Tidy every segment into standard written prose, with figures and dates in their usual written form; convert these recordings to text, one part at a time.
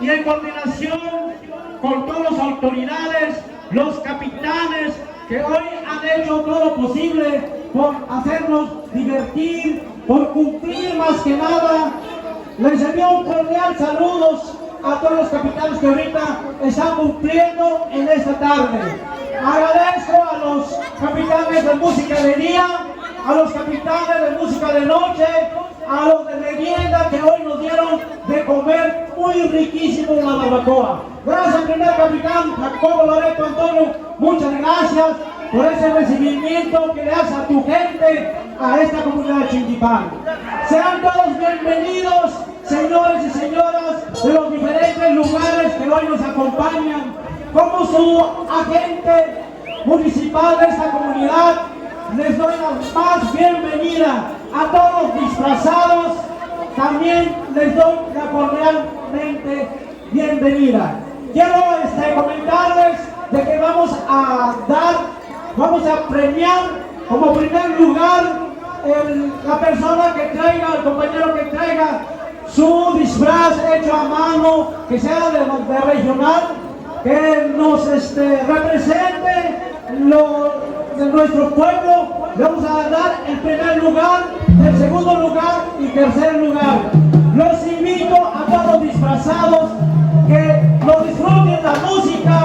y en coordinación con todas las autoridades, los capitanes que hoy han hecho todo lo posible por hacernos divertir, por cumplir más que nada. Les envío un cordial saludos a todos los capitanes que ahorita están cumpliendo en esta tarde. Agradezco a los capitanes de música de día, a los capitanes de música de noche, a los de merienda que hoy nos dieron de comer muy riquísimo la barbacoa. Gracias, primer capitán Jacobo Loreto Antonio, muchas gracias por ese recibimiento que le das a tu gente, a esta comunidad de Chintipán. Sean todos bienvenidos, señores y señoras de los diferentes lugares que hoy nos acompañan. Como su agente municipal de esta comunidad, les doy la más bienvenida a todos los disfrazados. También les doy la cordialmente bienvenida. Quiero comentarles de que vamos a premiar como primer lugar la persona que traiga, el compañero que traiga su disfraz hecho a mano, que sea de regional, que nos represente de nuestro pueblo. Le vamos a dar el primer lugar, el segundo lugar y tercer lugar. Los invito a todos disfrazados que lo disfruten la música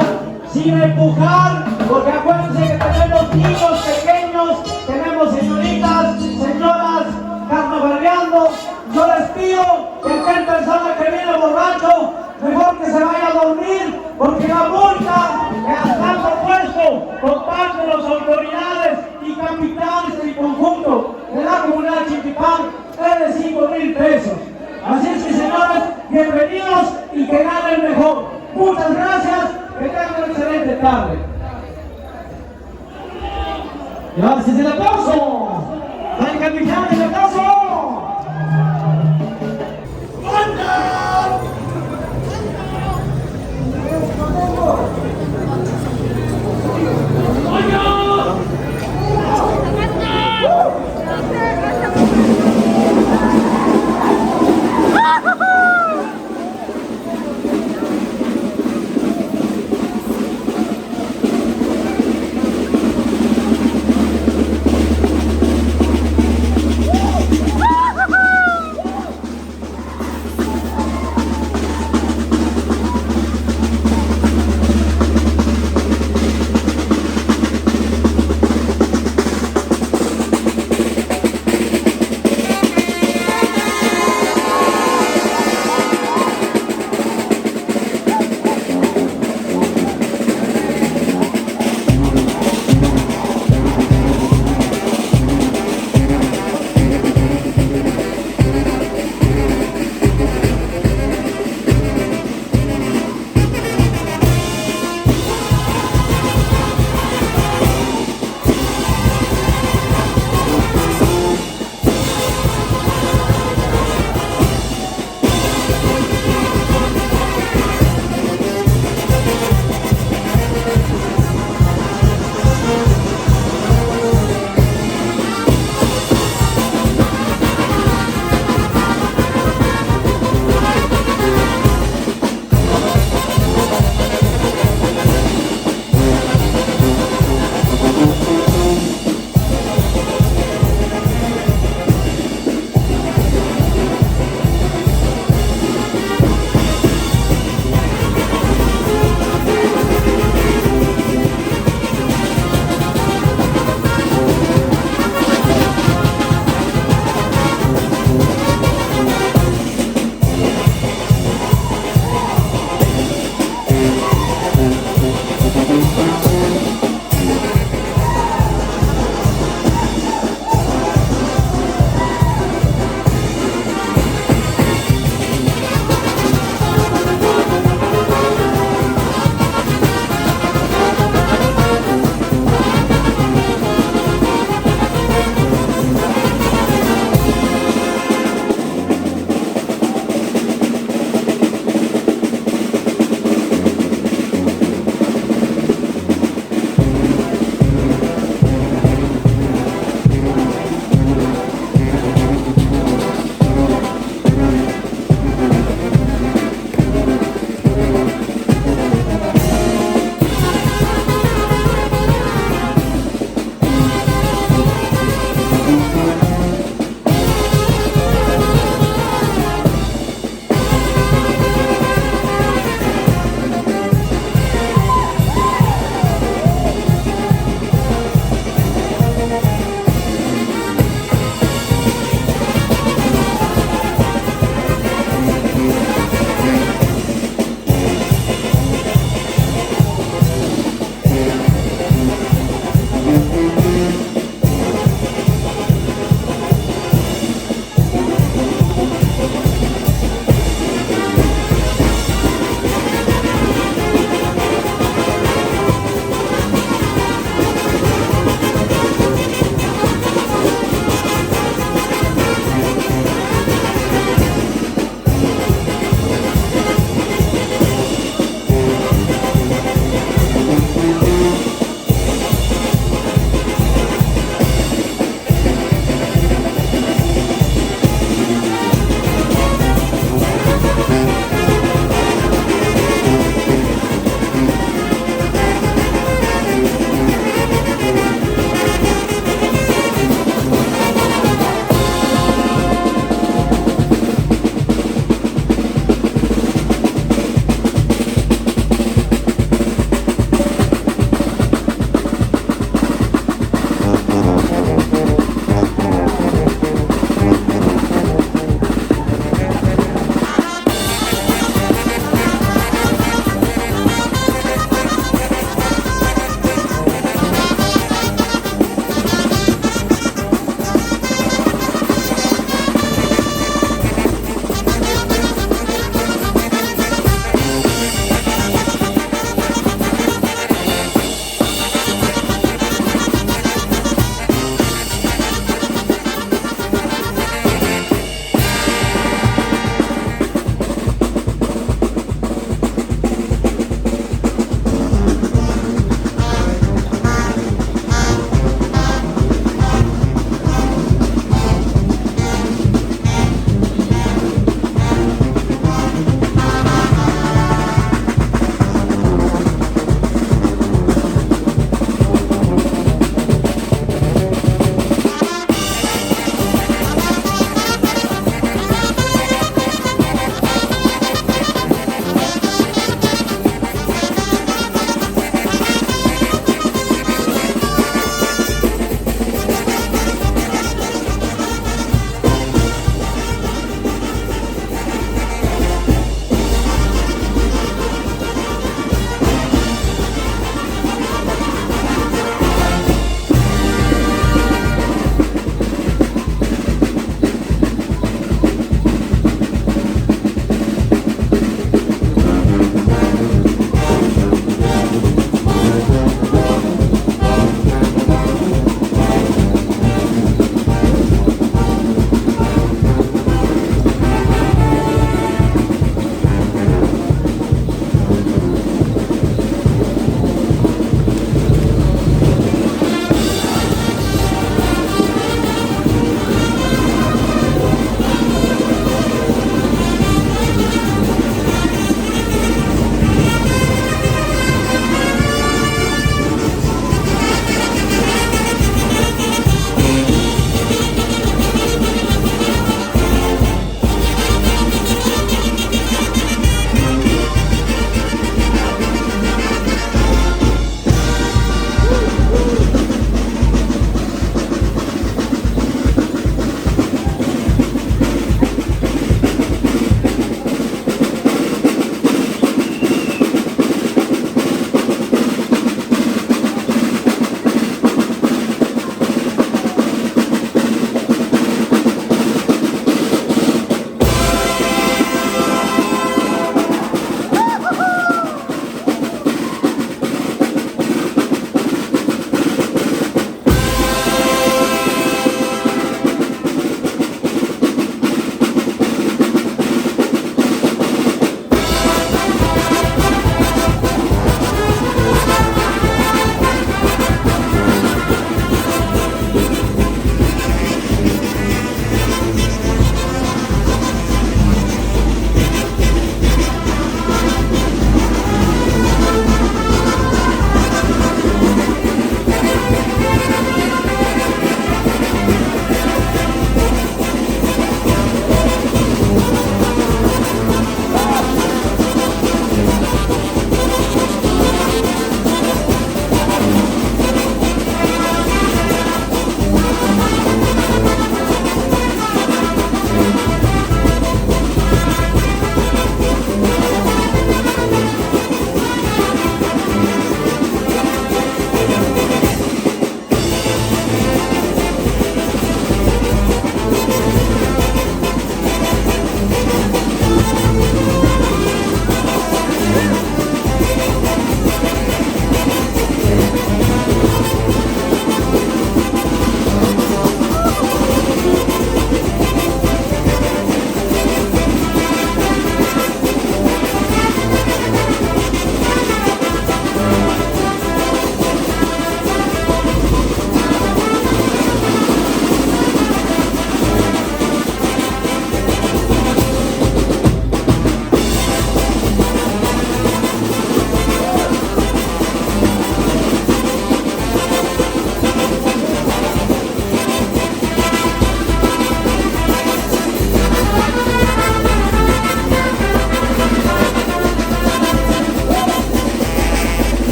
sin empujar, porque acuérdense que tenemos niños pequeños, tenemos señoritas, señoras carnavaleando. Yo les pido que aquel persona que viene borracho, mejor que se vaya a dormir, porque la multa que están propuesto por parte de las autoridades y capitanes del conjunto de la comunidad de Chintipán es de 5,000 pesos. Así es que, señores, bienvenidos y que ganen mejor. Muchas gracias, que tengan una excelente tarde. Gracias, el aplauso. Al capitán, el aplauso.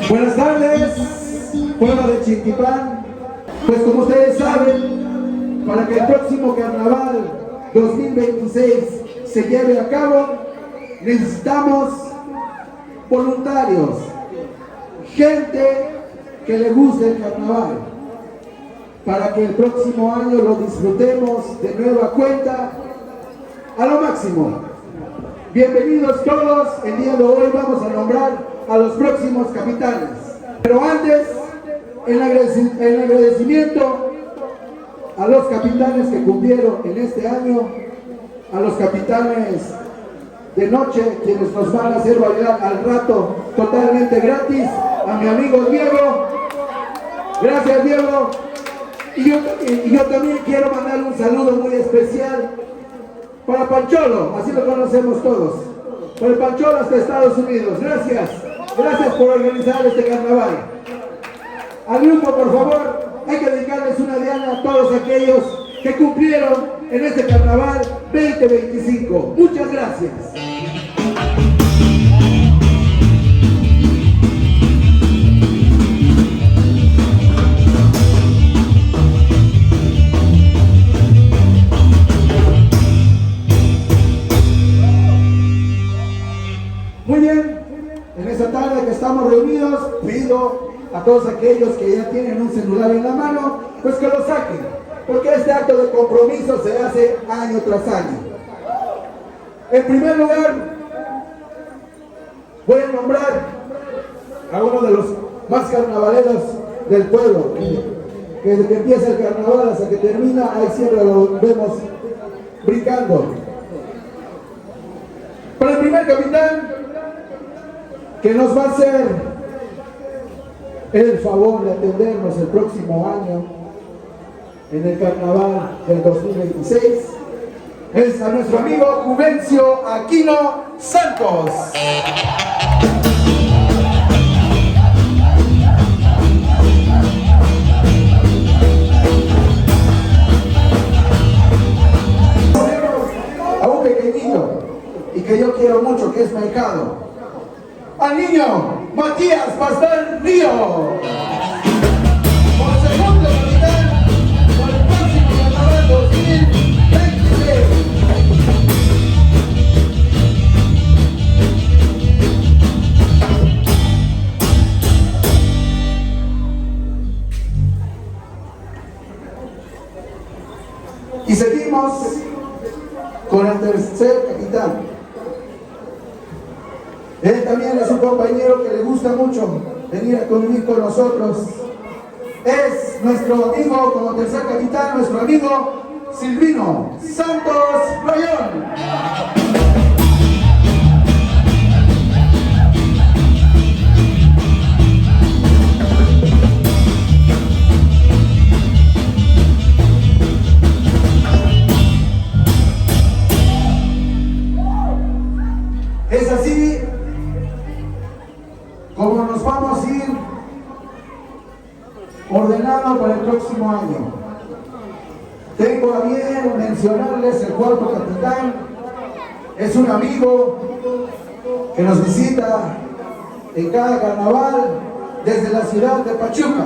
Buenas tardes, pueblo de Chiquipán. Pues como ustedes saben, para que el próximo carnaval 2026 se lleve a cabo, necesitamos voluntarios, gente que le guste el carnaval, para que el próximo año lo disfrutemos de nueva cuenta a lo máximo. Bienvenidos todos, el día de hoy vamos a nombrar a los próximos capitanes. Pero antes, el agradecimiento a los capitanes que cumplieron en este año, a los capitanes de noche, quienes nos van a hacer bailar al rato totalmente gratis, a mi amigo Diego. Gracias, Diego. Y yo también quiero mandar un saludo muy especial para Pancholo, así lo conocemos todos. Para el Pancholo hasta Estados Unidos. Gracias. Gracias por organizar este carnaval. Al grupo, por favor, hay que dedicarles una diana a todos aquellos que cumplieron en este carnaval 2025. Muchas gracias. Muy bien, en esta tarde que estamos reunidos, pido a todos aquellos que ya tienen un celular en la mano, pues que lo saquen, porque este acto de compromiso se hace año tras año. En primer lugar, voy a nombrar a uno de los más carnavaleros del pueblo, que desde que empieza el carnaval hasta que termina, ahí siempre lo vemos brincando. Para el primer capitán, que nos va a hacer el favor de atendernos el próximo año en el carnaval del 2026, es a nuestro amigo Juvencio Aquino Santos. A un pequeñito y que yo quiero mucho, que es Mercado. Al niño Matías Pastor Río, por segundo capitán por el próximo carnaval 2026. Y seguimos con el tercer capitán. Él también es un compañero que le gusta mucho venir a convivir con nosotros. Es nuestro amigo, como tercer capitán, nuestro amigo Silvino Santos Rayón. Es así como nos vamos a ir ordenando para el próximo año. Tengo a bien mencionarles el cuarto capitán. Es un amigo que nos visita en cada carnaval desde la ciudad de Pachuca.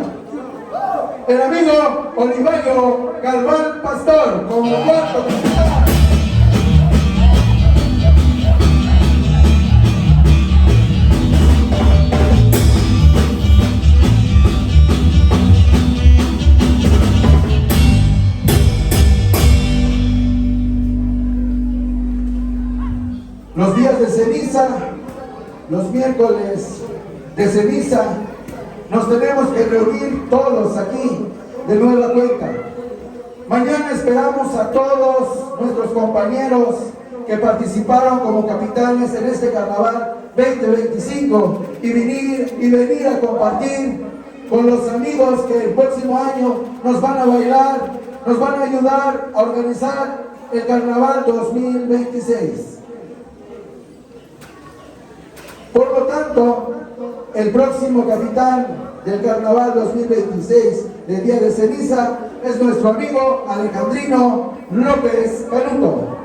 El amigo Olivario Galván Pastor como cuarto capitán. Los días de ceniza, los miércoles de ceniza, nos tenemos que reunir todos aquí de nueva cuenta. Mañana esperamos a todos nuestros compañeros que participaron como capitanes en este carnaval 2025 y venir a compartir con los amigos que el próximo año nos van a bailar, nos van a ayudar a organizar el carnaval 2026. Por lo tanto, el próximo capitán del carnaval 2026 del día de ceniza es nuestro amigo Alejandrino López Canuto.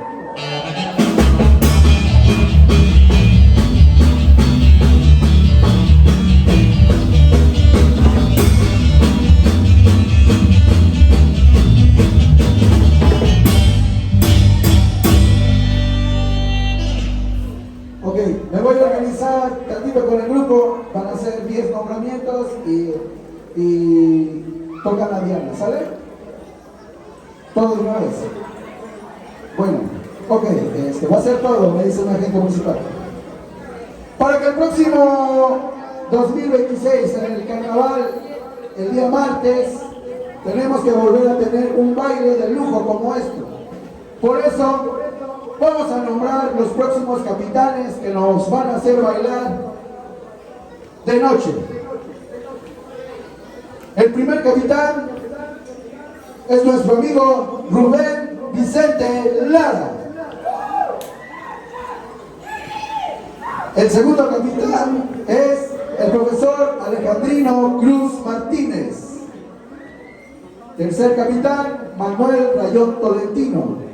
ratito con el grupo, van a hacer 10 nombramientos y tocan la diana, ¿sale? Todo de una vez. Bueno, ok, va a ser todo, me dice un agente municipal. Para que el próximo 2026, en el carnaval, el día martes, tenemos que volver a tener un baile de lujo como esto. Por eso, vamos a nombrar los próximos capitanes que nos van a hacer bailar de noche. El primer capitán es nuestro amigo Rubén Vicente Lara. El segundo capitán es el profesor Alejandrino Cruz Martínez. Tercer capitán, Manuel Rayón Tolentino.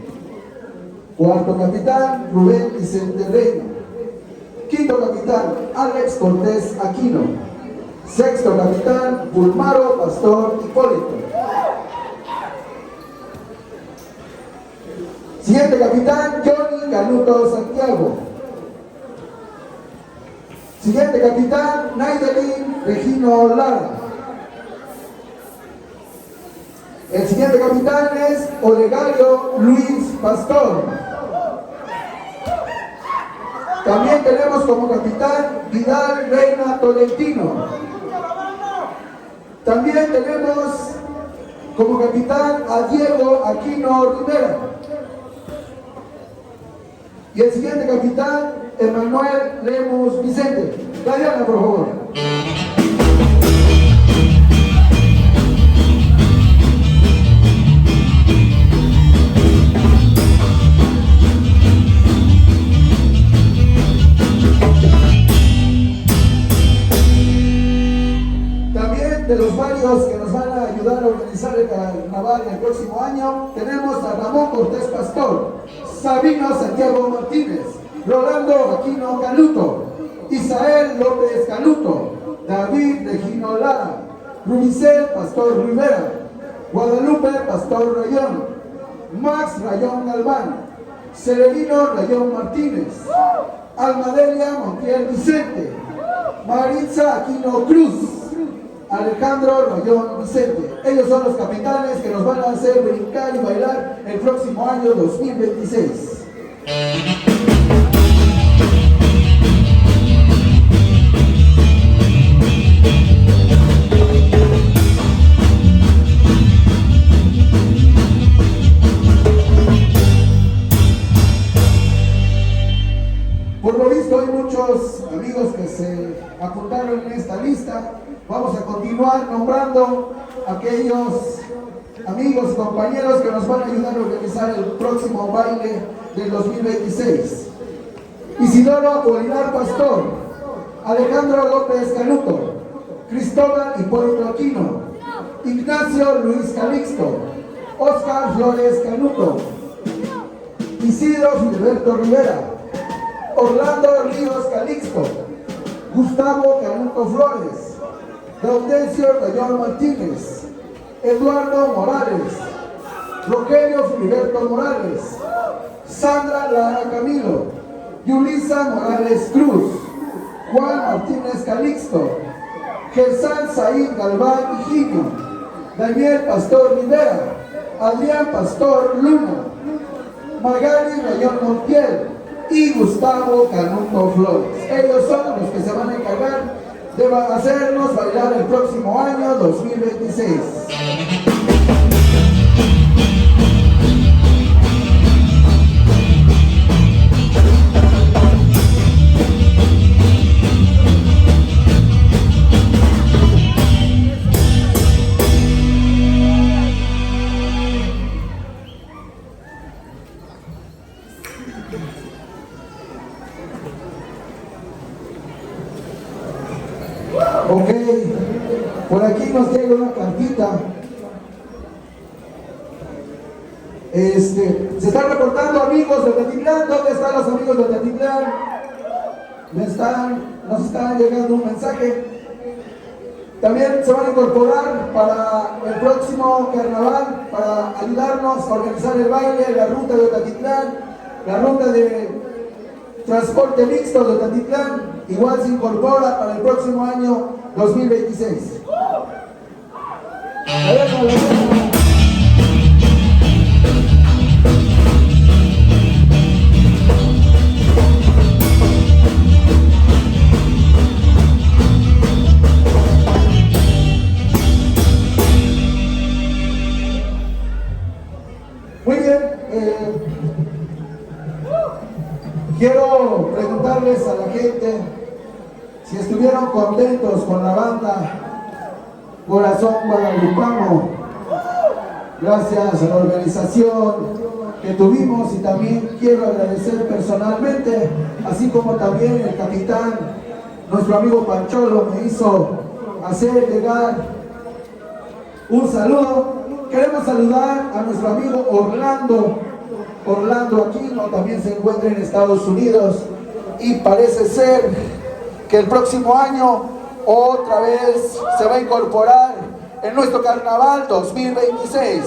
Cuarto capitán, Rubén Vicente Reina. Quinto capitán, Alex Cortés Aquino. Sexto capitán, Bulmaro Pastor Hipólito. Siguiente capitán, Johnny Canuto Santiago. Siguiente capitán, Naidelin Regino Lara. El siguiente capitán es Olegario Luis Pastor. También tenemos como capitán Vidal Reina Tolentino. También tenemos como capitán a Diego Aquino Rivera. Y el siguiente capitán, Emanuel Lemus Vicente. La diana, por favor. También de los varios que nos van a ayudar a organizar el carnaval el próximo año, tenemos a Ramón Cortés Pastor, Sabino Santiago Martínez, Rolando Aquino Canuto, Isael López Canuto, David Regino Lara, Rubicel Pastor Rivera, Guadalupe Pastor Rayón, Max Rayón Galván, Celerino Rayón Martínez, Almadelia Montiel Vicente, Maritza Aquino Cruz, Alejandro Rayón Vicente. Ellos son los capitanes que nos van a hacer brincar y bailar el próximo año 2026. Por lo visto hay muchos amigos que se apuntaron en esta lista. Vamos a continuar nombrando a aquellos amigos y compañeros que nos van a ayudar a organizar el próximo baile del 2026. Isidoro Apolinar Pastor, Alejandro López Canuto, Cristóbal Hipólito Aquino, Ignacio Luis Calixto, Oscar Flores Canuto, Isidro Filiberto Rivera, Orlando Ríos Calixto, Gustavo Canuto Flores, Gaudencio Rayón Martínez, Eduardo Morales, Rogelio Filiberto Morales, Sandra Lara Camilo, Yulisa Morales Cruz, Juan Martínez Calixto, Gersan Said Galván Higinio, Daniel Pastor Rivera, Adrián Pastor Luna, Magali Rayón Montiel y Gustavo Canuto Flores. Ellos son los que se van a encargar de hacernos bailar el próximo año 2026. Ok, por aquí nos llega una cartita. Se están reportando amigos de Tetitlán. ¿Dónde están los amigos de Tetitlán? Nos está llegando un mensaje. También se van a incorporar para el próximo carnaval para ayudarnos a organizar el baile, la ruta de Tetitlán, la ruta de transporte mixto de Tetitlán. igual se incorpora para el próximo año 2026. Muy bien, quiero preguntarles a la gente si estuvieron contentos con la banda Corazón Guadalupano. Gracias a la organización que tuvimos, y también quiero agradecer personalmente, así como también el capitán, nuestro amigo Pancholo, me hizo hacer llegar un saludo. Queremos saludar a nuestro amigo Orlando Aquino, también se encuentra en Estados Unidos, y parece ser que el próximo año otra vez se va a incorporar en nuestro carnaval 2026.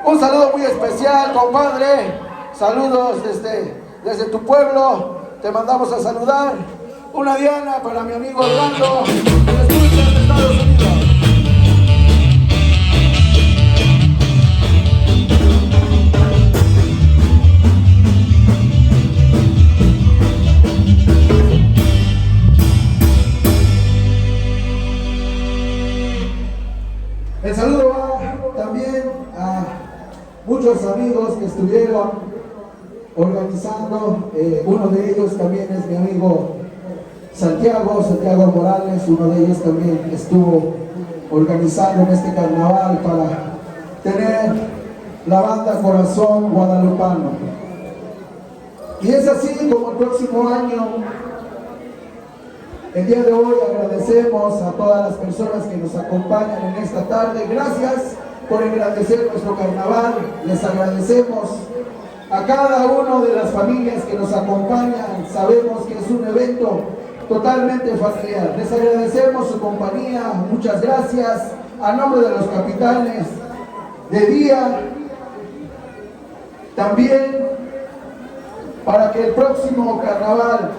Un saludo muy especial, compadre. Saludos desde tu pueblo. Te mandamos a saludar. Una diana para mi amigo Orlando, que nos escucha en Estados Unidos. El saludo va también a muchos amigos que estuvieron organizando. Uno de ellos también es mi amigo Santiago Morales. Uno de ellos también estuvo organizando en este carnaval para tener la banda Corazón Guadalupano. Y es así como el próximo año, el día de hoy, agradecemos a todas las personas que nos acompañan en esta tarde. Gracias por engrandecer nuestro carnaval. Les agradecemos a cada una de las familias que nos acompañan. Sabemos que es un evento totalmente familiar. Les agradecemos su compañía. Muchas gracias. A nombre de los capitanes de día, también para que el próximo carnaval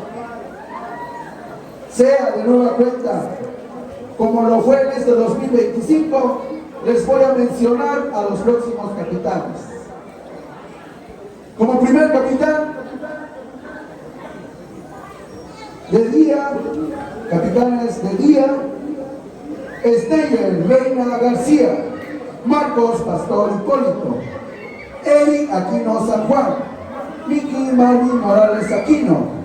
sea de nueva cuenta como lo fue en este 2025, les voy a mencionar a los próximos capitanes. Como primer capitán de día, capitanes de día: Steyer Reina García, Marcos Pastor Hipólito, Eric Aquino San Juan, Miki Marvin Morales Aquino,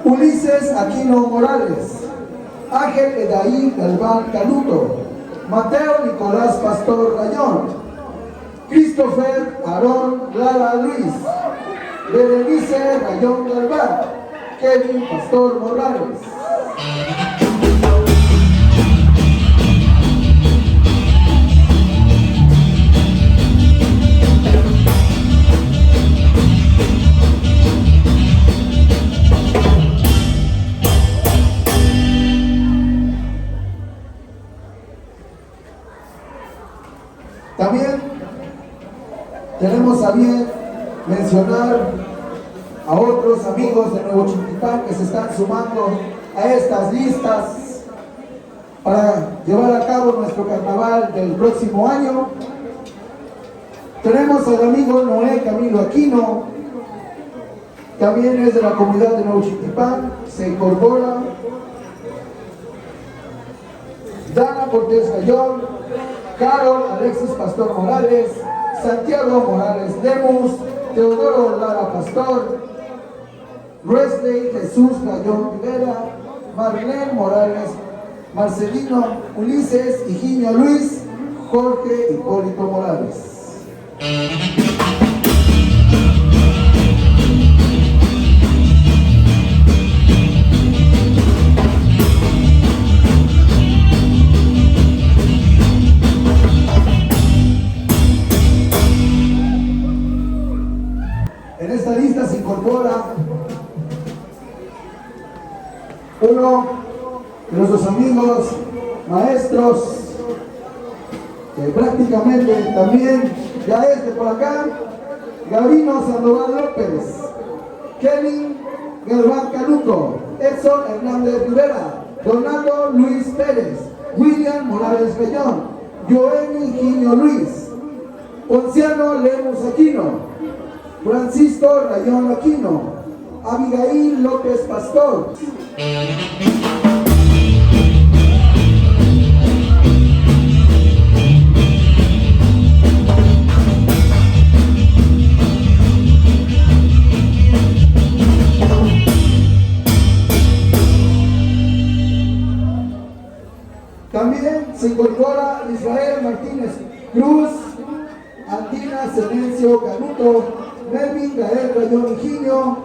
Ulises Aquino Morales, Ángel Edaí Galván Canuto, Mateo Nicolás Pastor Rayón, Christopher Aarón Lara Luis, Berenice Rayón Galván, Kevin Pastor Morales. También tenemos a bien mencionar a otros amigos de Nuevo Chiltipán que se están sumando a estas listas para llevar a cabo nuestro carnaval del próximo año. Tenemos al amigo Noé Camilo Aquino, también es de la comunidad de Nuevo Chiltipán, se incorpora. Dana Cortés Gallón, Carol Alexis Pastor Morales, Santiago Morales Lemus, Teodoro Lara Pastor, Wesley Jesús Gallón Rivera, Marlene Morales Marcelino, Ulises Higinio Luis, Jorge Hipólito Morales. En esta lista se incorpora uno de nuestros amigos maestros, que prácticamente también ya es de por acá, Gabino Sandoval López, Kevin Galván Canuto, Edson Hernández Rivera, Donaldo Luis Pérez, William Morales Rayón, Joel Higinio Luis, Ponciano Lemus Aquino, Francisco Rayón Aquino, Abigail López Pastor. También se incorpora Israel Martínez Cruz, Antina Senencio Canuto, Melvin Gael Rayón Higinio,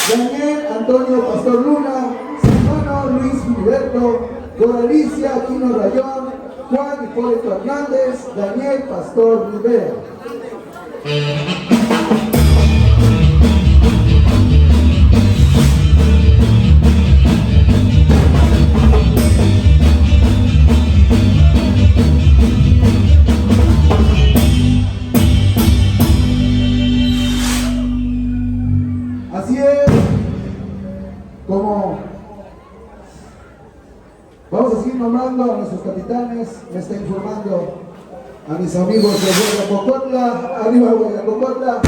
Daniel Antonio Pastor Luna, Silvano Luis Filiberto, Doralicia Aquino Rayón, Juan Hipólito Hernández, Daniel Pastor Rivera. Así es, como vamos a seguir nombrando a nuestros capitanes, me está informando a mis amigos de Huayacocotla, arriba Huayacocotla,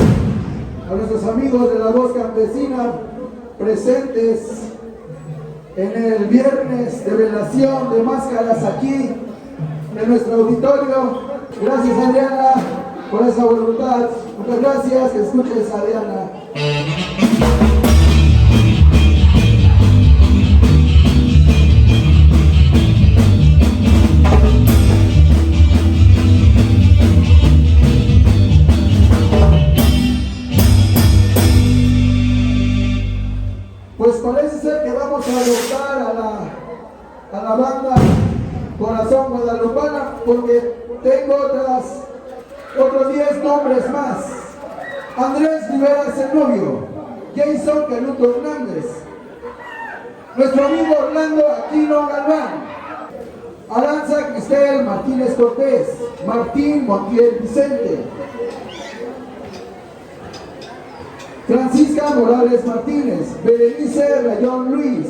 a nuestros amigos de la Voz Campesina, presentes en el viernes de velación de máscaras aquí en nuestro auditorio. Gracias, Adriana, por esa voluntad. Muchas gracias, que escuches, Adriana. Pues parece ser que vamos a adoptar a la banda Corazón Guadalupana, porque tengo otros 10 nombres más. Andrés Rivera Zenobio, Jason Canuto Hernández, nuestro amigo Orlando Aquino Galván, Aranza Cristel Martínez Cortés, Martín Montiel Vicente, Francisca Morales Martínez, Berenice Rayón Luis,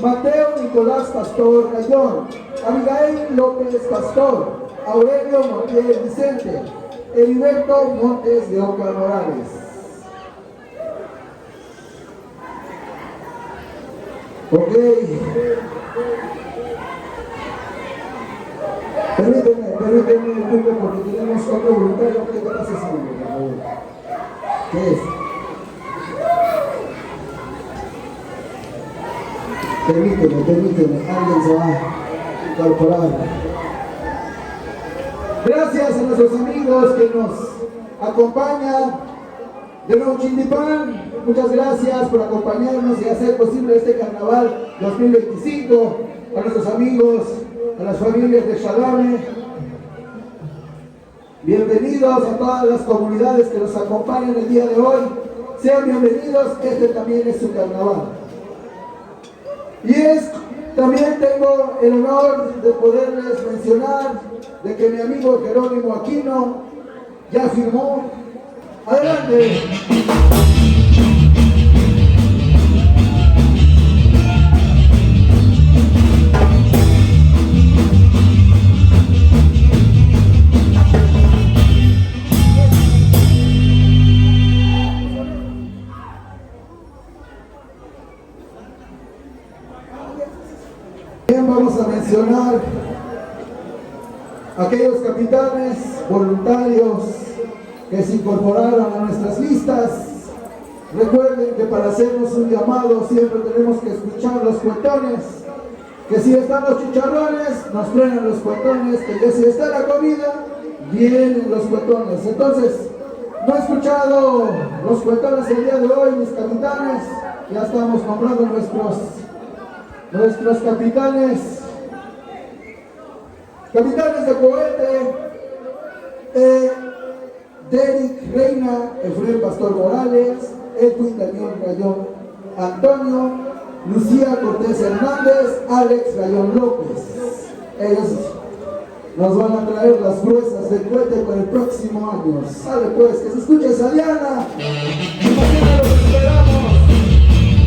Mateo Nicolás Pastor Rayón, Abigail López Pastor, Aurelio Montiel Vicente, Heriberto Montes de Oca Morales. Ok. Permíteme, porque tenemos otro voluntario. ¿Qué pasa, señor? ¿Qué es? Permíteme, alguien se va a incorporar. Gracias a nuestros amigos que nos acompañan de Nuevo Chindipán. Muchas gracias por acompañarnos y hacer posible este carnaval 2025. A nuestros amigos, a las familias de Xalame. Bienvenidos a todas las comunidades que nos acompañan el día de hoy. Sean bienvenidos, este también es su carnaval. Y también tengo el honor de poderles mencionar de que mi amigo Jerónimo Aquino ya firmó. Adelante. Bien, vamos a mencionar aquellos capitanes voluntarios que se incorporaron a nuestras listas. Recuerden que para hacernos un llamado siempre tenemos que escuchar los cuetones, que si están los chicharrones, nos truenan los cuetones, que si está la comida, vienen los cuetones. Entonces, no he escuchado los cuetones el día de hoy, mis capitanes. Ya estamos nombrando nuestros capitanes de cohete. Derek Reina, Efraín Pastor Morales, Edwin Daniel Rayón Antonio, Lucía Cortés Hernández, Alex Rayón López. Ellos nos van a traer las gruesas del cohete para el próximo año. Sale pues, que se escuche esa Diana. Y mañana los esperamos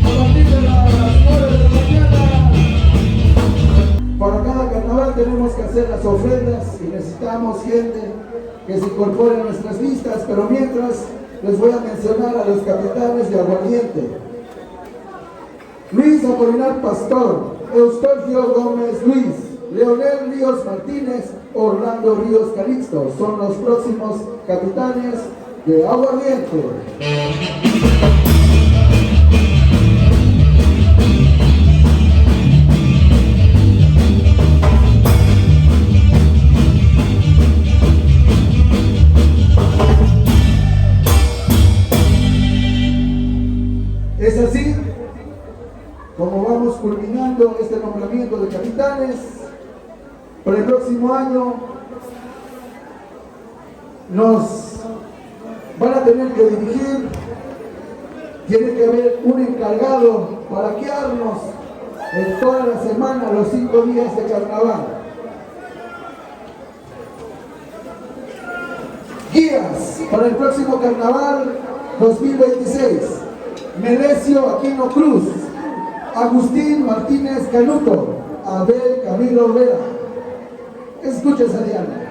a partir de la hacer las ofrendas y necesitamos gente que se incorpore a nuestras listas, pero mientras les voy a mencionar a los capitanes de aguardiente. Luis Apolinar Pastor, Eustorgio Gómez Luis, Leonel Ríos Martínez, Orlando Ríos Calixto son los próximos capitanes de aguardiente. Es así como vamos culminando este nombramiento de capitanes. Para el próximo año nos van a tener que dirigir, tiene que haber un encargado para guiarnos en toda la semana, los 5 días de carnaval. Guías para el próximo carnaval 2026. Melesio Aquino Cruz, Agustín Martínez Canuto, Abel Camilo Vera. Escuches a Diana.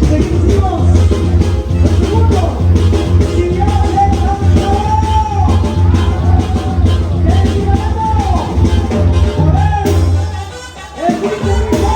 Seguimos. El segundo. Si ya le cantó. El tirano. A ver. El quinto.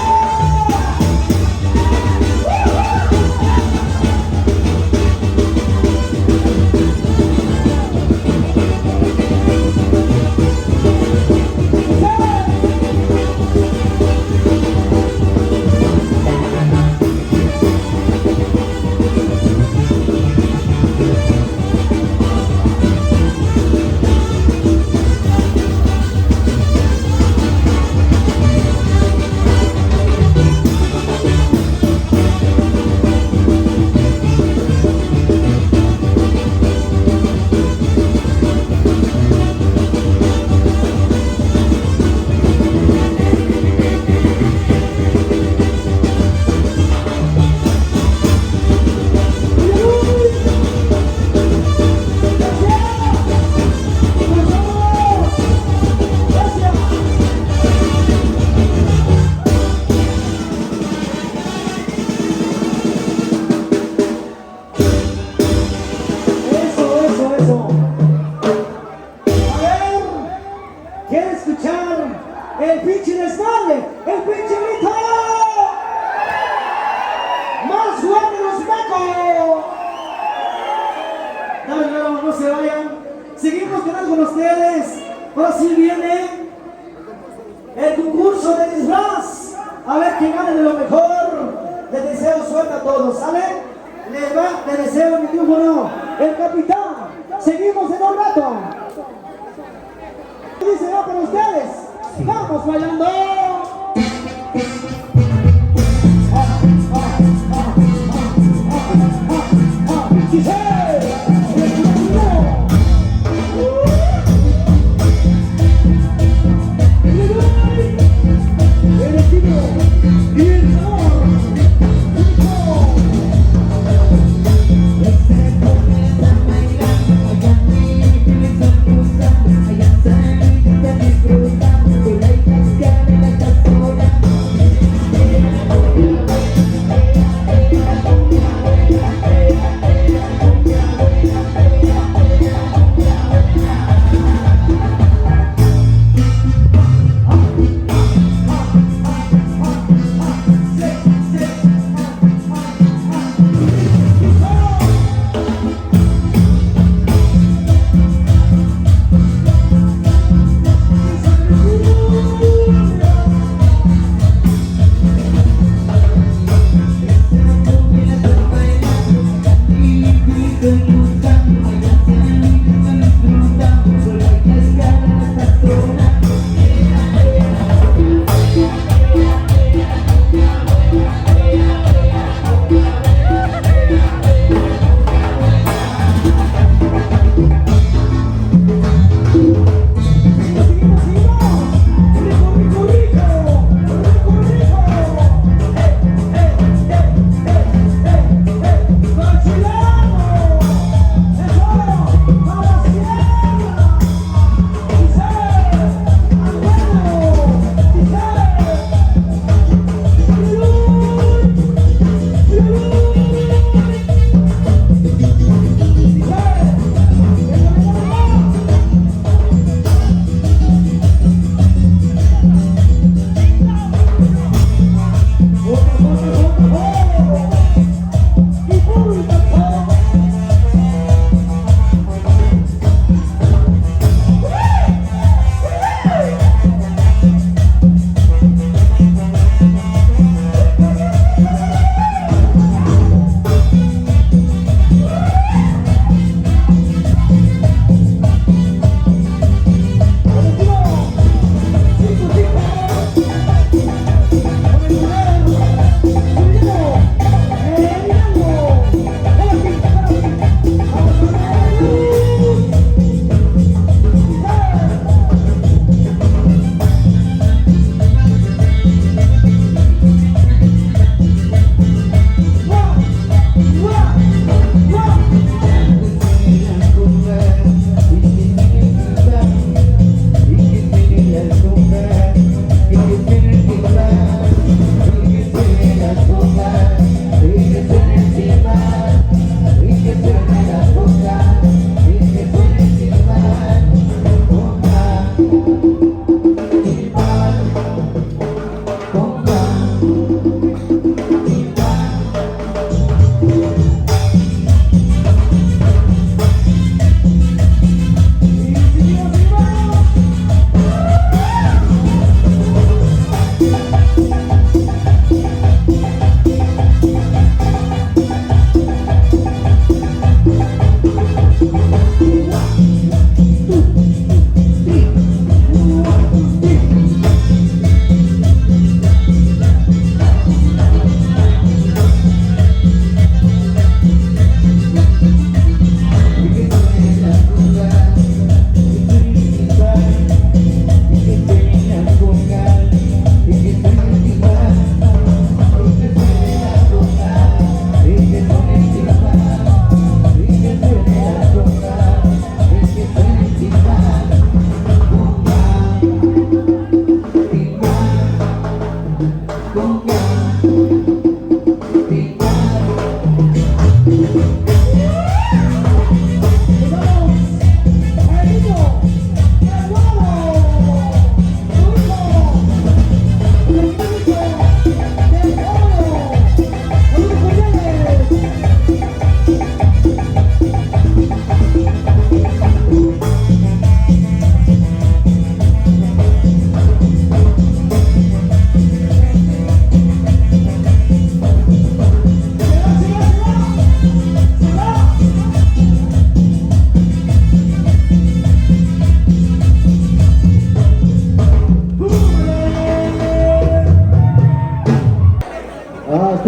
Eso. A ver, ¿quiere escuchar el pinche desmadre? El pinche grito. Más fuerte los mecos. No se vayan. Seguimos con ustedes. Ahora sí viene el concurso de disfraz. A ver quién gane de lo mejor. Les deseo suerte a todos, ¿sale? Les deseo el micrófono. El capitán. Seguimos en un rato. Dice, va para ustedes. Vamos bailando.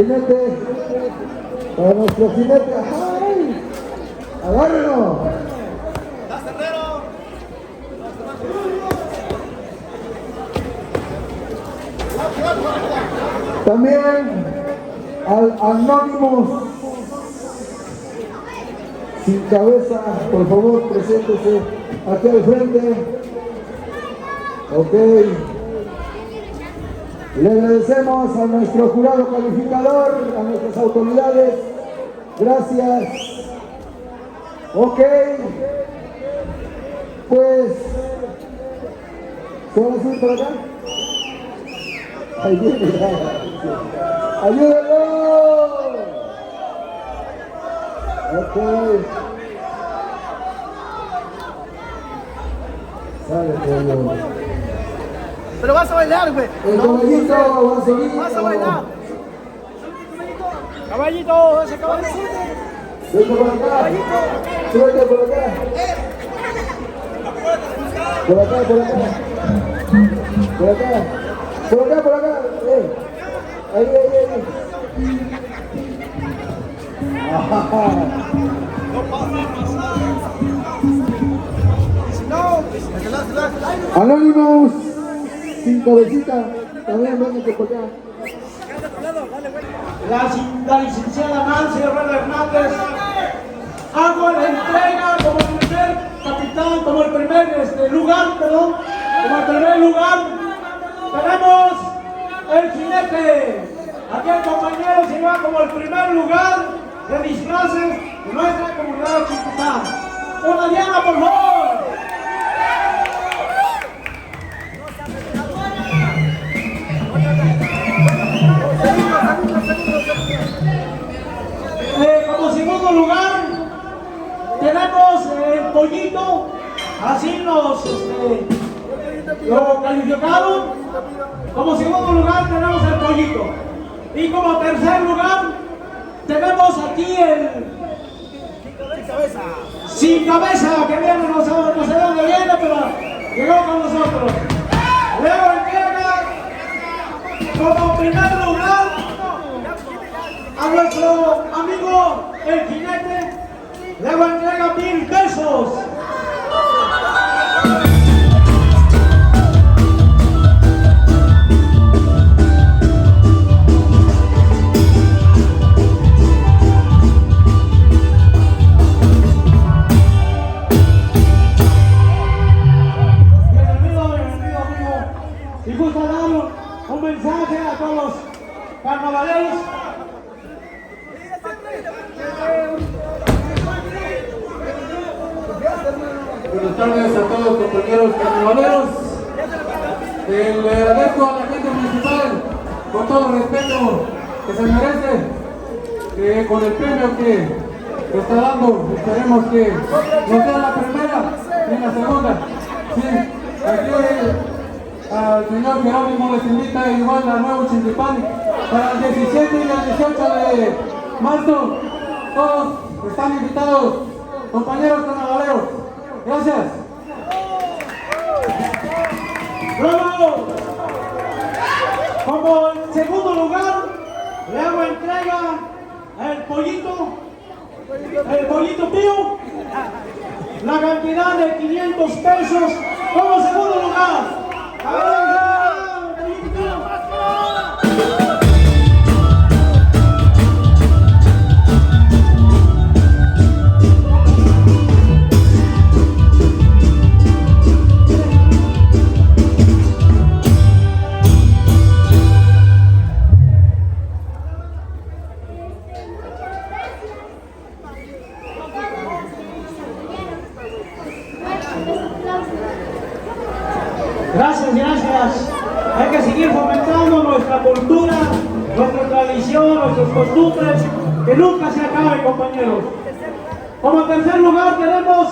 jinete, para nuestro jinete. ¡Ay! ¡Agárrenlo! También al Anónimos sin cabeza, por favor, preséntese aquí al frente. Ok. Le agradecemos a nuestro jurado calificador, a nuestras autoridades. Gracias. Ok. Pues, ¿se van a subir por acá? Ahí viene. ¡Ayúdenlo! Ok. Sale, pollo. Pero vas a bailar, güey. El caballito va a seguir. Vas a bailar. Caballito, ese caballito. Venga por acá. Súbete por acá. Por acá, por acá. Por acá. Por acá, por acá. Ahí, ahí, ahí. Anónimos sin cabecita, también vengan por acá. La licenciada Nancy Herrera Hernández hago la entrega como el primer capitán, como el primer lugar, perdón, como el primer lugar. Tenemos el jinete. Aquí el compañero se va como el primer lugar de disfraces de nuestra comunidad de Chiquitán. Una Diana, por favor. Como segundo lugar tenemos el pollito, así lo calificaron. Como segundo lugar tenemos el pollito. Y como tercer lugar tenemos aquí el sin cabeza, que viene, no sé dónde viene, pero llegó con nosotros. Luego entrega como primer lugar a nuestro amigo el jinete. Luego entrega 1000 pesos. Y gusta dar un mensaje a todos los carnavaleros. Buenas tardes a todos los compañeros carnavaleros. Le agradezco a la gente municipal, con todo el respeto que se merece, con el premio que está dando. Esperemos que no sea la primera ni la segunda. Sí, aquí al señor Jerónimo les invita igual a Nuevo Chinquipán para el 17 y el 18 de marzo. Todos están invitados, compañeros carnavaleros. Gracias. ¡Bravo! Como en segundo lugar, le hago entrega al pollito Pío, la cantidad de 500 pesos como segundo lugar. Gracias, gracias. Hay que seguir fomentando nuestra cultura, nuestra tradición, nuestras costumbres, que nunca se acaben, compañeros. Como tercer lugar tenemos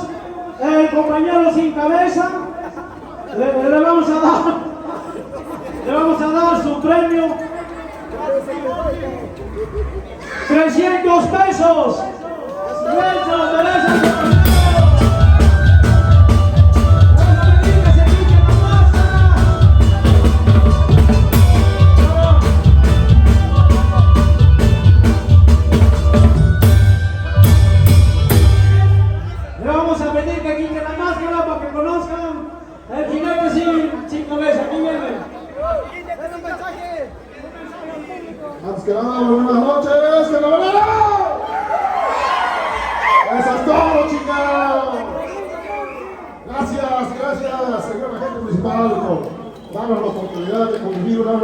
el compañero sin cabeza. Le vamos a dar su premio. 300 pesos. Bien, se lo merece.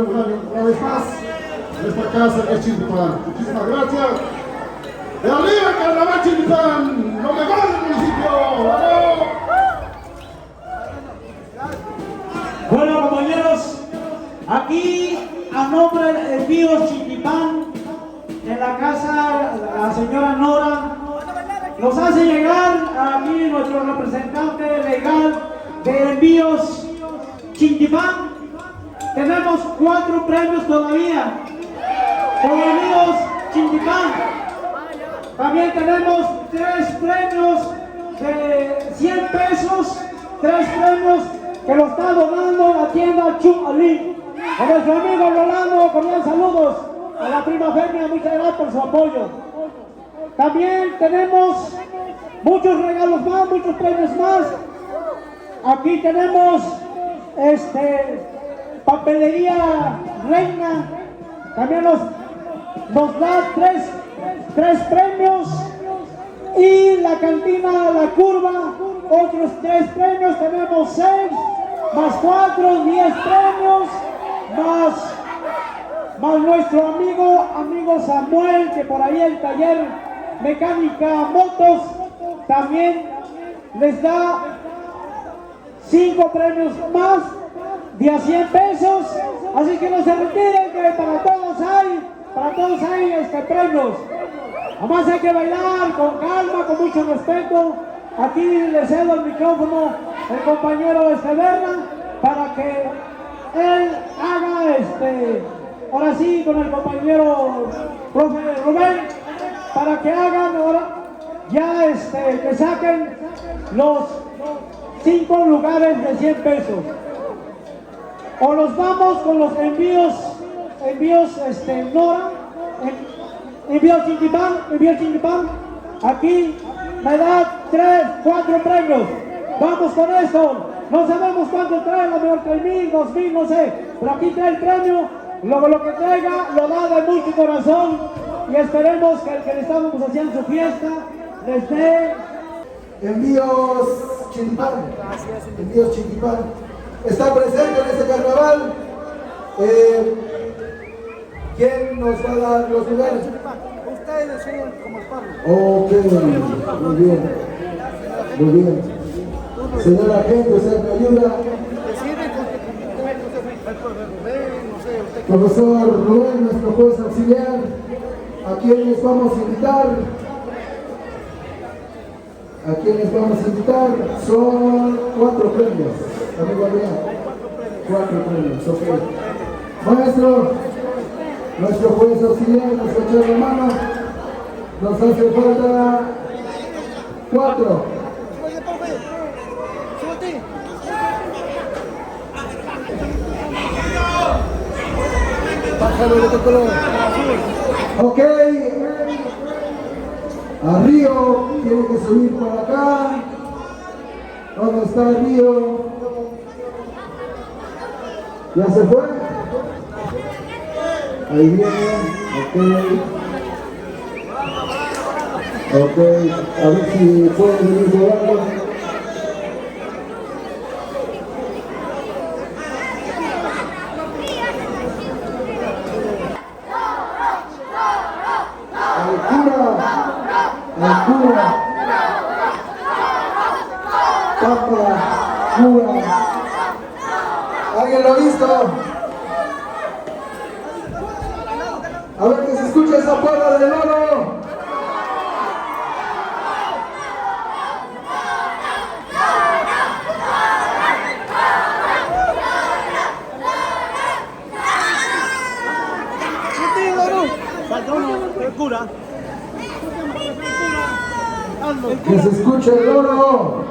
una vez más en esta casa de Chiltipán. Muchísimas gracias. ¡De arriba el Carnaval Chiltipán! ¡Lo mejor del municipio! ¡Vamos! Bueno, compañeros, aquí a nombre de Envíos Chiltipán, en la casa la señora Nora, nos hace llegar aquí nuestro representante legal de Envíos Chiltipán. Tenemos 4 premios todavía por Envíos Chiltipán. También tenemos 3 premios de 100 pesos, 3 premios que lo está donando la tienda Chumalí. A nuestro amigo Rolando, cordial saludos. A la prima Femia, muchas gracias por su apoyo. También tenemos muchos regalos más, muchos premios más. Aquí tenemos papelería Reina. También nos da 3 premios. Y la cantina La Curva, otros 3 premios. Tenemos 6 más 4, 10 premios. Más nuestro amigo Samuel, que por ahí el taller Mecánica Motos también les da 5 premios más de a 100 pesos. Así que no se retiren, que para todos hay premios. Además hay que bailar con calma, con mucho respeto. Aquí le cedo el micrófono al compañero Berna para que él haga ahora sí con el compañero profe Rubén, para que hagan ahora ya que saquen los 5 lugares de 100 pesos. O nos vamos con los envíos Nora, envíos Chiltipán. Aquí me da 3, 4 premios. Vamos con esto. No sabemos cuánto trae, a lo mejor 3,000, 2,000, no sé. Pero aquí trae el premio. Lo que traiga lo da de mucho corazón. Y esperemos que el que le estamos haciendo su fiesta les dé. Envíos Chiltipán. Envíos Chiltipán. Está presente en este carnaval. ¿Quién nos va a dar los lugares? Ustedes siguen como el Pablo. Ok, muy bien. Muy bien. Señor agente, usted me ayuda. Profesor Rubén, nuestro juez auxiliar, ¿a quiénes vamos a invitar? ¿A quiénes vamos a invitar? Son 4 premios, amigo Adrián. 4 premios, ok. Maestro, nuestro juez auxiliar, nos va a echar la mano. Nos hace falta 4. Ok, a Río tiene que subir para acá. ¿Dónde está el Río? ¿Ya se fue? Ahí viene, ok, a ver si puede venir volando. ¿Alguien lo ha visto? A ver que se escuche esa porra del oro. Que se escuche el oro.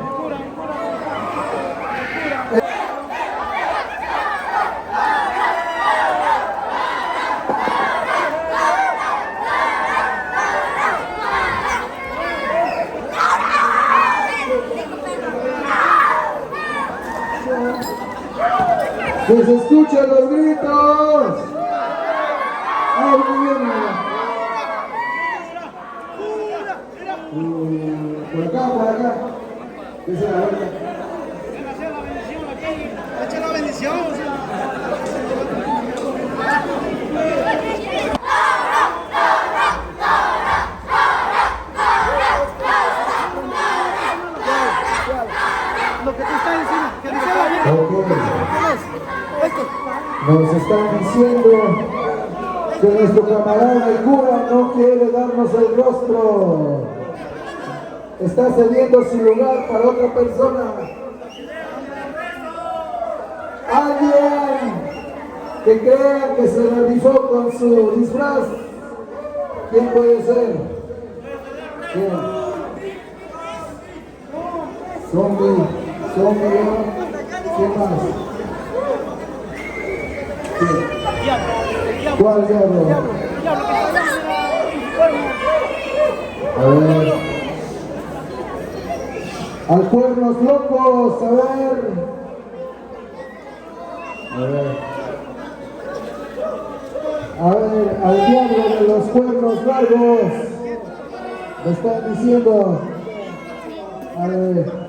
¡Que se escuchen los gritos! ¡Ay, muy bien, por acá. Que se la vuelta. Echa la bendición. Nos están diciendo que nuestro camarada el cura no quiere darnos el rostro. Está cediendo su lugar para otra persona. Alguien que crea que se la rifó con su disfraz. ¿Quién puede ser? ¿Quién? Zombie, ¿quién más? ¿Quién? ¿Cuál diablo? A ver. Al Cuernos Locos, a ver. Al diablo de los cuernos largos. Me están diciendo. A ver.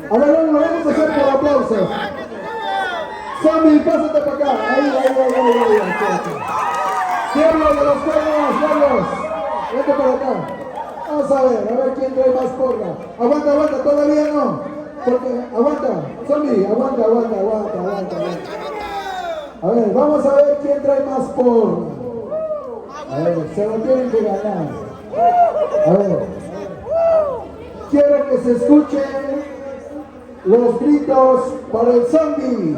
A ver, vamos a hacer por aplausos. Zombie, pásate para acá. Ahí. Diablo de los cuernos largos. Vete para acá. Vamos a ver quién trae más porra. Aguanta, todavía no. Porque, aguanta, Zombie, aguanta. A ver, vamos a ver quién trae más porra. A ver, se lo tienen que ganar. A ver, quiero que se escuchen los gritos para el Zombie.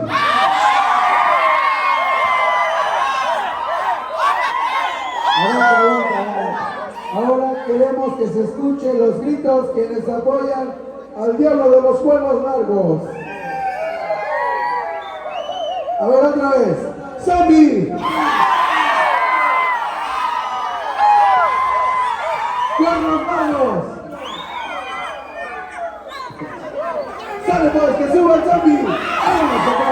Ahora queremos que se escuchen los gritos quienes apoyan al diablo de los cuernos largos. A ver, otra vez. ¡Zombie! ¡Cuernos largos! ¡Sale pues, que suba el Zombie! ¡Vámonos acá!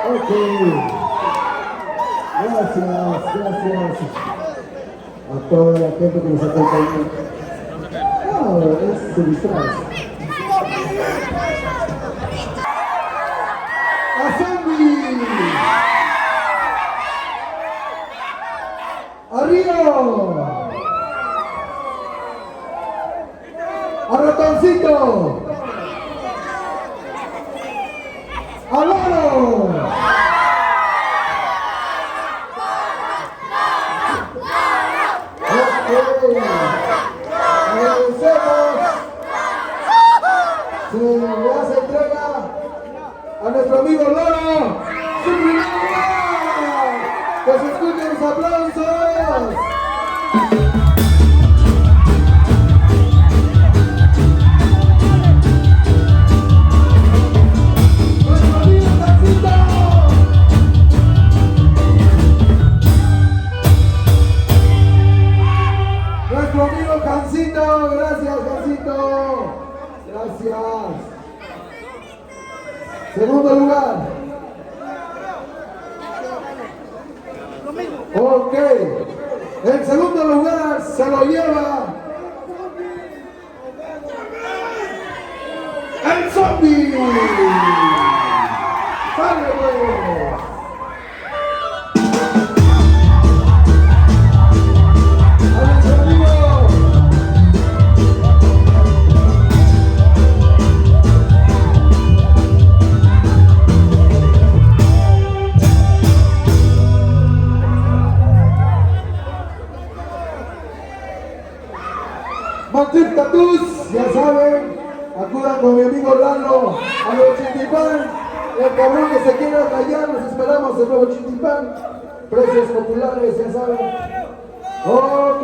Ok. Gracias a toda la gente que nos acompaña. Es su disfraz. ¡A Zombie! ¡Arriba! ¡A Ratoncito! ¡A Loro! Se le hace entrega a nuestro amigo Loro su primer lugar. Que se escuchen los aplausos. Nuestro amigo Cancito. Nuestro amigo Cancito, gracias Cancito. Gracias. Segundo lugar. Ok. El segundo lugar se lo lleva el Zombie. ¡Sale pues! Matic Tatus, ya saben, acudan con mi amigo Lalo a Nuevo Chintipán. El cabrón que se quiera rayar, los esperamos en Nuevo Chintipán. Precios populares, ya saben. Ok.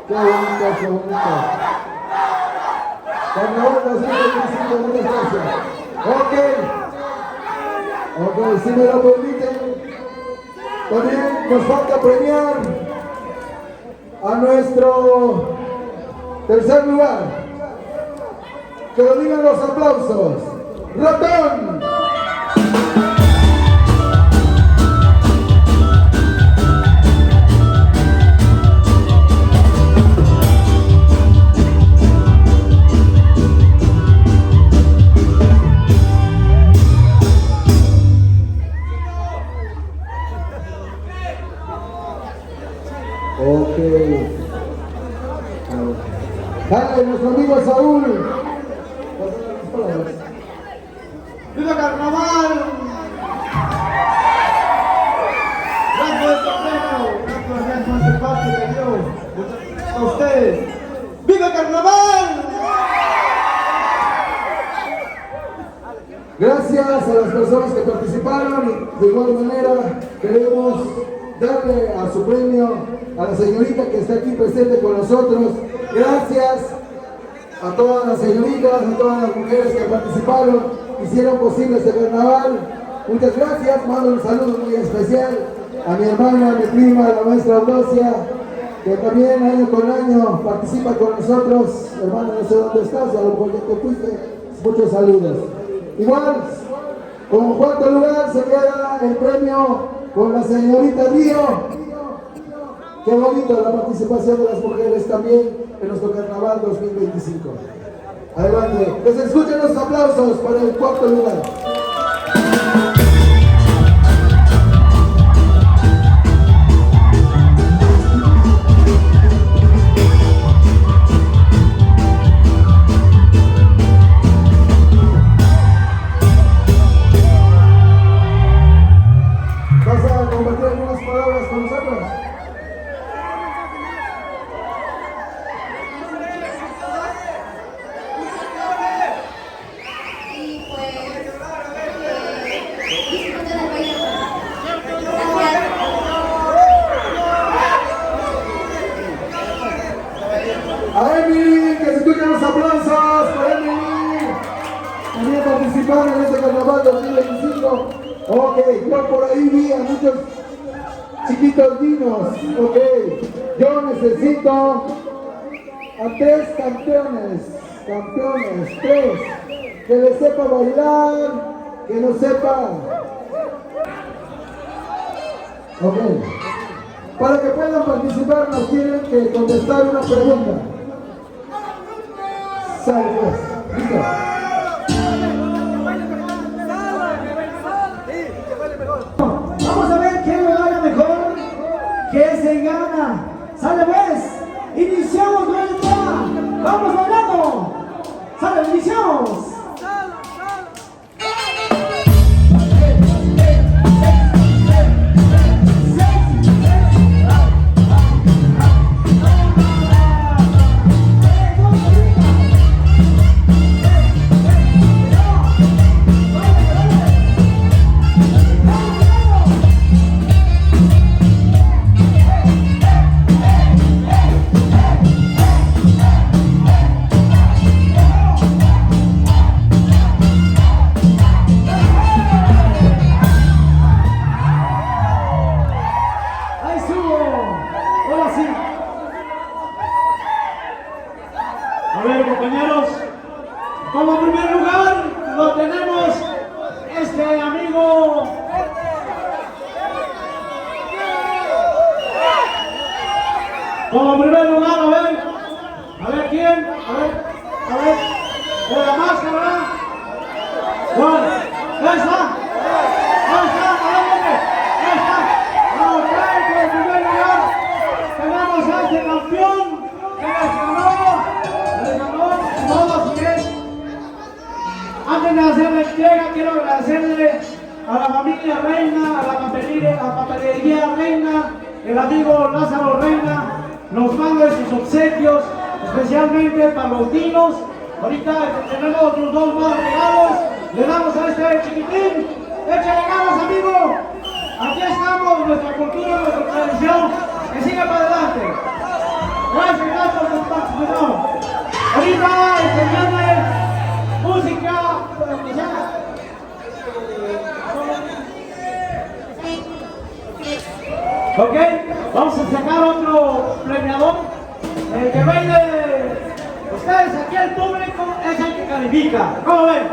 Qué bonito. Carnaval 2025, muchas gracias. Ok, si me lo permiten. También nos falta premiar a nuestro tercer lugar. Que lo digan los aplausos. ¡Ratón! Ok. Dale, nuestro amigo Saúl. ¡Viva Carnaval! Gracias, Torneo. Gracias de parte de Dios. Muchas gracias a ustedes. ¡Viva Carnaval! Gracias a las personas que participaron y de igual manera queremos darle a su premio a la señorita que está aquí presente con nosotros. Gracias a todas las señoritas, a todas las mujeres que participaron, hicieron posible este carnaval. Muchas gracias, mando un saludo muy especial a mi hermana, a mi prima, la maestra Audocia, que también año con año participa con nosotros. Hermana, no sé dónde estás, a lo mejor ya te fuiste. Muchos saludos. Igual, como cuarto lugar se queda el premio con la señorita Río. Qué bonito la participación de las mujeres también en nuestro Carnaval 2025. Adelante, que se escuchen los aplausos para el cuarto lugar. ¿Vas a compartir algunas palabras con nosotros? Y pues, disfruten el baile. Gracias. A Emily, que se escuchen los aplausos para Emily. También participar en este Carnaval 2025. Ok, yo por ahí vi a muchos chiquitos dinos. Ok, yo necesito a 3 campeones, tres, que les sepa bailar, que no sepa. Ok, para que puedan participar nos tienen que contestar una pregunta. Sale pues, listo. Vamos a ver quién lo haga mejor, que se gana. Sale pues, iniciamos nuestra. Vamos bailando. Sale, iniciamos. Ahí estuvo. Ahora sí. A ver, compañeros, como primer lugar lo tenemos este amigo. Como primer lugar, a ver quién, a ver, de la máscara, ¿cuál? ¿Esta? Ok, en primer lugar tenemos a este campeón que les ganó todo, así es. Antes de hacer la entrega, quiero agradecerle a la familia Reina, a la papelería Reina, el amigo Lázaro Reina, nos manda sus obsequios, especialmente para los dinos. Ahorita tenemos otros 2 más regalos, le damos a este chiquitín. Échale ganas, amigo. Aquí estamos, nuestra cultura, nuestra tradición, que siga para adelante. Gracias por su participación. Ahorita viene música, ok, vamos a sacar otro premiador. El que baile, ustedes aquí el público es el que califica. ¿Cómo ven?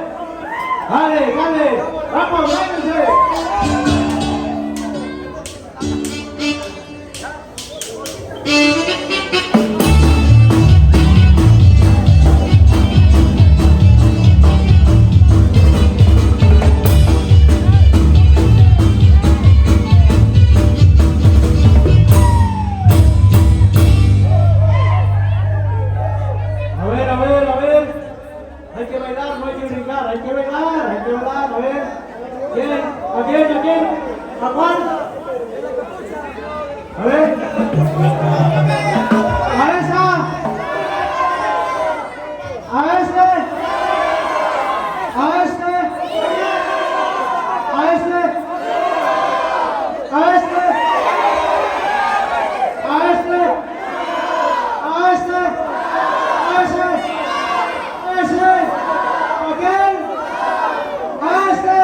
Dale, vamos, váyanse. A esa. A este. A este. A este. A este. A este. A este. A ese. A ese. A aquel. A este.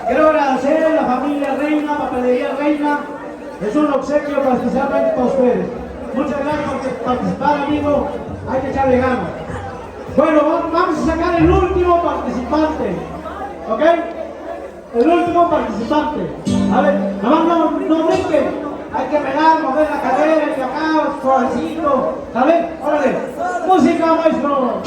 Quiero agradecer a la familia Reina, Papelería Reina. Es un obsequio para especialmente para ustedes. Muchas gracias por participar, amigo. Hay que echarle ganas. Bueno, vamos a sacar el último participante. ¿Ok? El último participante. A ver, no brinquen. Hay que pegar, mover la cadera y acá, suavecito. ¿Sabes? Órale. Música, maestro.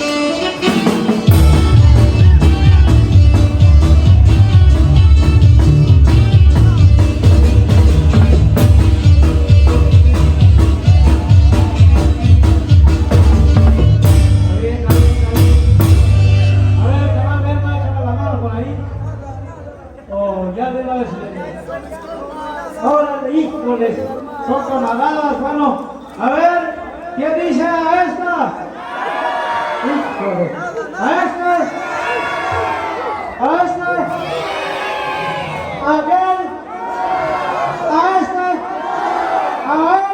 Órale, híjoles, son camaradas, bueno, a ver, ¿quién dice a esta? Híjole, a este, a este, a aquel, a este, a él,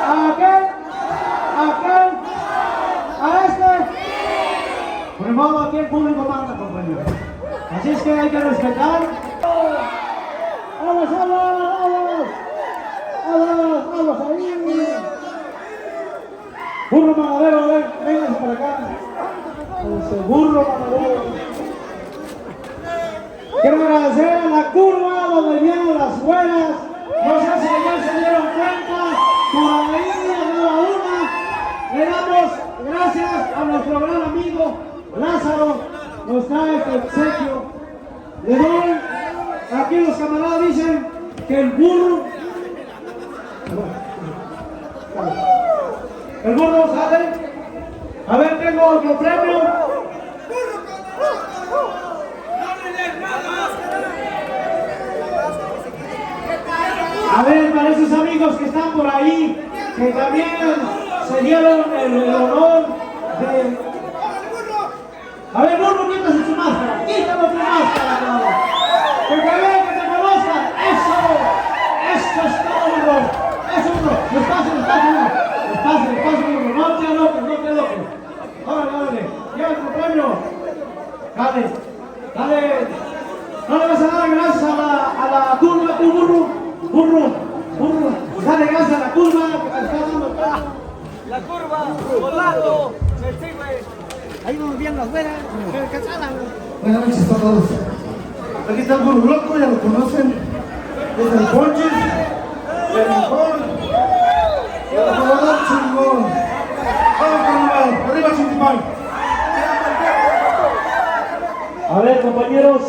a aquel, a este. Por modo, aquí el público manda, compañero. Así es que hay que respetar. ¡Vamos, vamos! ¡Vamos, vamos ahí! Burro manadero, véngase para acá. Ese burro manadero. Quiero agradecer a la curva donde vienen las buenas. No sé si ya se dieron cuenta. Por ahí a cada una. Le damos gracias a nuestro gran amigo Lázaro. Nos trae este obsequio. Le doy. Aquí los camaradas dicen que el burro sale. A ver, tengo otro premio. A ver, para esos amigos que están por ahí, que también se dieron el honor de... A ver, burro, quítase su máscara. Quítame tu máscara, cabrón. Porque veo que te conozcan. Eso es todo, burro. Eso, burro. Despacio, burro. No te loques. Órale. Lleva tu premio. Dale. No le vas a dar gracias a la curva, tú, burro. Dale gracias a la curva que te está dando acá. La curva, volando, se sigue. Ahí vamos bien las buenas, Buenas noches a todos. Aquí está el burro loco, ya lo conocen. Es el Ponches, el mejor. Y el jugador chingón. Vamos, carnaval, arriba Chintipán. A ver, compañeros,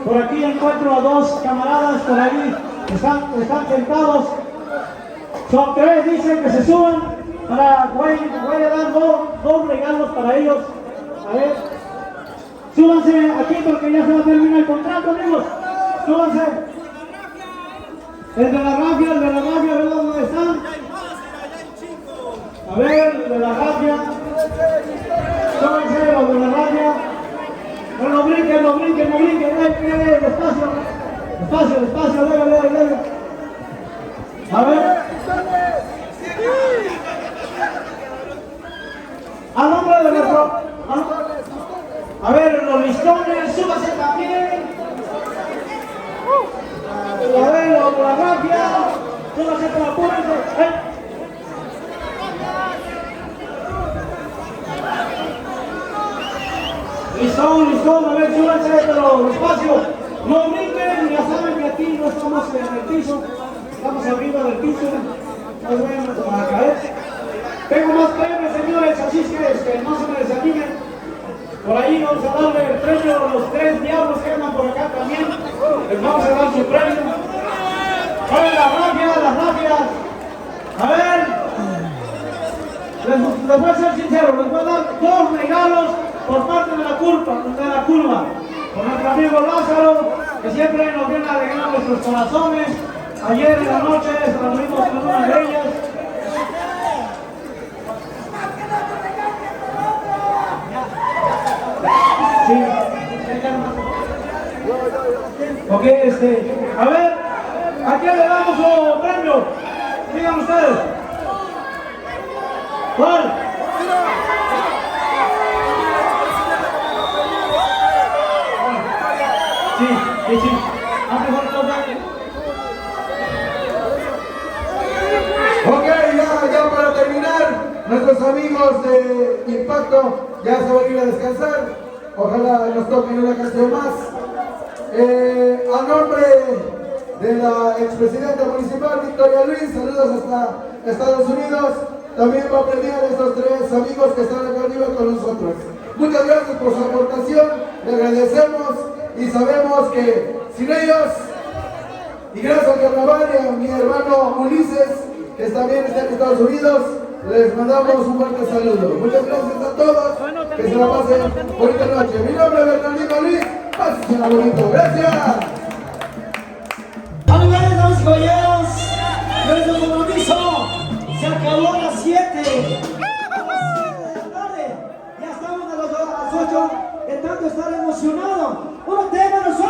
por aquí encuentro a dos camaradas por ahí. Están sentados. Son tres, dicen que se suban. Voy a dar dos regalos para ellos. A ver, súbanse aquí porque ya se va a terminar el contrato, amigos. Súbanse. El de la rafia, ¿verdad? ¿Dónde están? A ver, el de la rafia. Súbanse los de la rafia. No brinquen. Despacio, leve. A ver. A nombre de nuestro... A ver, los listones, súbase también. A ver, los de la rafia, súbase por la puerta. Listón, a ver, súbanse, pero despacio. No brinquen, ya saben que aquí no estamos en el piso, estamos arriba del piso. No se van a caer. Tengo más premios, señores, así es que no se me desanimen. Por ahí vamos a darle el premio a los tres diablos que andan por acá también. Les vamos a dar su premio. Oye, las rafias. A ver, les voy a ser sincero, les voy a dar dos regalos por parte de la curva. con nuestro amigo Lázaro, que siempre nos viene alegrando nuestros corazones. Ayer en la noche estuvimos con una de ellas. Sí. Ok, a ver, ¿a quién le damos su premio? Digan ustedes. ¿Cuál? Sí. Mejor cosa. Ok, ya para terminar, nuestros amigos de Impacto ya se van a ir a descansar. Ojalá nos toquen una canción más. A nombre de la expresidenta municipal Victoria Luis, saludos hasta Estados Unidos. También va a premiar a estos tres amigos que están acá arriba con nosotros. Muchas gracias por su aportación, le agradecemos y sabemos que sin ellos, y gracias al carnaval y a mi hermano Ulises, que también está en Estados Unidos, les mandamos un fuerte saludo. Muchas gracias a todos, que se la pasen bonita noche. Mi nombre es Bernardino Luis, pásensela bonito. Gracias. Amigos, damas y caballeros, nuestro compromiso se acabó a las 7. A las 7 de la tarde. Ya estamos a las 8 de tanto estar emocionado. Un tema nosotros.